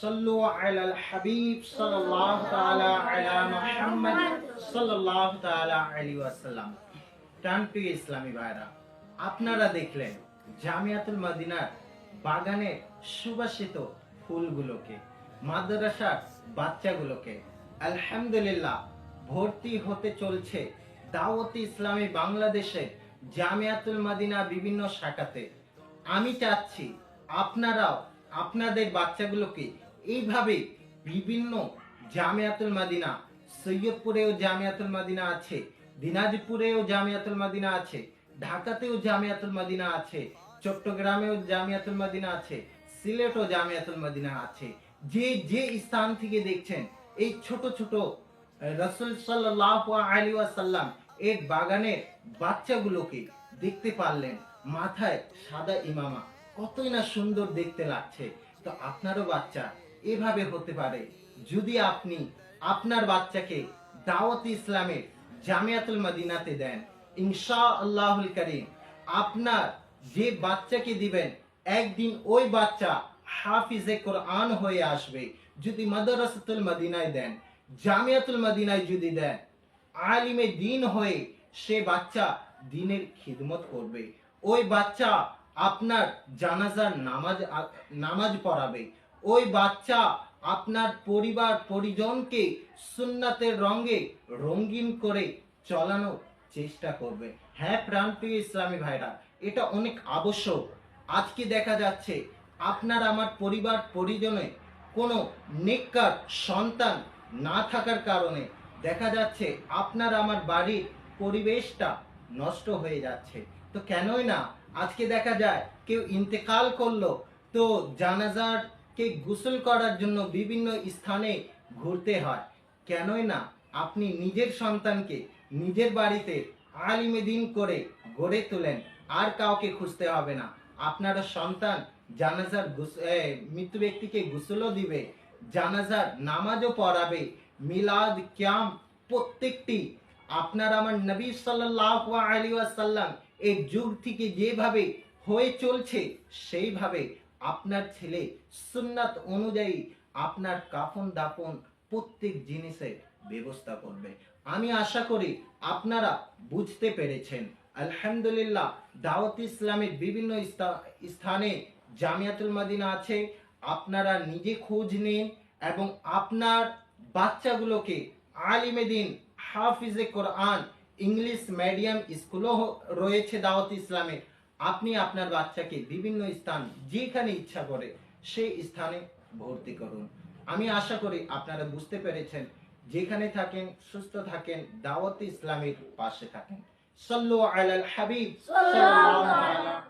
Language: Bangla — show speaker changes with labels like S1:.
S1: সল্লু আলাল হাবিব সাল্লাল্লাহু তাআলা আলা মুহাম্মদ সাল্লাল্লাহু তাআলা আলাইহি ওয়াসাল্লাম। প্রিয় ইসলামী ভাইরা, আপনারা দেখলেন জামিয়াতুল মদিনার বাগানের সুবাসিত ফুলগুলোকে, মাদ্রাসার বাচ্চাগুলোকে। আলহামদুলিল্লাহ, ভর্তি হতে চলছে দাওয়াতে ইসলামী বাংলাদেশের জামিয়াতুল মদিনা বিভিন্ন শাখাতে। আমি চাচ্ছি আপনারাও আপনাদের বাচ্চাগুলোকে এইভাবে বিভিন্ন জামিয়াতুল মদিনা, সৈয়দপুরেও জামিয়াতুল মদিনা আছে, দিনাজপুরেও জামিয়াতুল মদিনা আছে, ঢাকাতেও জামিয়াতুল মদিনা আছে, চট্টগ্রামেও জামিয়াতুল মদিনা আছে, সিলেটও জামিয়াতুল মদিনা আছে। যে যে স্থান থেকে দেখছেন এই ছোট ছোট রাসূল সাল্লাল্লাহু আলাইহি ওয়াসাল্লাম এর বাগানের বাচ্চাগুলোকে দেখতে পারলেন, মাথায় সাদা ইমামা, কতই না সুন্দর দেখতে লাগছে। তো আপনারও বাচ্চা এভাবে হতে পারে যদি আপনি আপনার বাচ্চাকে দাওয়াত ইসলামের জামিয়াতুল মদিনাতে দেন। ইনশাআল্লাহুল কারীম আপনার যে বাচ্চাকে দিবেন একদিন ওই বাচ্চা হাফিজে কোরআন হয়ে আসবে। যদি মাদ্রাসাতুল মদিনায় দেন, জামিয়াতুল মদিনায় যদি দেন, আলিমে দ্বীন হয়ে সে বাচ্চা দ্বীনের খিদমত করবে। ওই বাচ্চা আপনার জানাজার নামাজ পড়াবে। ওই বাচ্চা আপনার পরিবার পরিজনকে সুন্নাতের রঙে রঙিন করে চলানোর চেষ্টা করবে। হ্যাঁ প্রাণপ্রিয় ইসলামী ভাইরা, এটা অনেক আবশ্যক। আজকে দেখা যাচ্ছে আপনার আমার পরিবার পরিজনে কোনো নেককার সন্তান না থাকার কারণে দেখা যাচ্ছে আপনার আমার বাড়ির পরিবেশটা নষ্ট হয়ে যাচ্ছে। তো কেনই না আজকে দেখা যায় কেউ ইন্তেকাল করলো, তো জানাজার কে গোসল করার জন্য বিভিন্ন স্থানে ঘুরতে হয়। কেনই না আপনি নিজের সন্তানকে নিজের বাড়িতে আলিমে দ্বীন করে গড়ে তোলেন, আর কাউকে খুঁজতে হবে না। আপনার সন্তান জানাজার মৃত্যু ব্যক্তিকে গোসলও দিবে, জানাজার নামাজও পড়াবে, মিলাদ কিয়াম প্রত্যেকটি আপনার আমার নবী সাল্লাল্লাহু আলাইহি ওয়াসাল্লাম এই যুগ থেকে যেভাবে হয়ে চলছে সেইভাবে আপনার ছেলে সুন্নাত অনুযায়ী আপনার কাফন দাফন প্রত্যেক জিনিসের ব্যবস্থা করবে। আমি আশা করি আপনারা বুঝতে পেরেছেন। আলহামদুলিল্লাহ, দাওয়াত ইসলামের বিভিন্ন স্থানে জামিয়াতুল মদিনা আছে। আপনারা নিজে খোঁজ নিন এবং আপনার বাচ্চাগুলোকে আলিমে দ্বীন, হাফিজে কোরআন, ইংলিশ মিডিয়াম স্কুলও রয়েছে দাওয়াত ইসলামে। আপনি আপনার বাচ্চাকে বিভিন্ন স্থান যেখানে ইচ্ছা করে সেই স্থানে ভর্তি করুন। আমি আশা করি আপনারা বুঝতে পেরেছেন। যেখানে থাকেন সুস্থ থাকেন, দাওয়াত ইসলামের পাশে থাকেন। সাল্লু আলাল হাবিব সাল্লাল্লাহু আলাইহি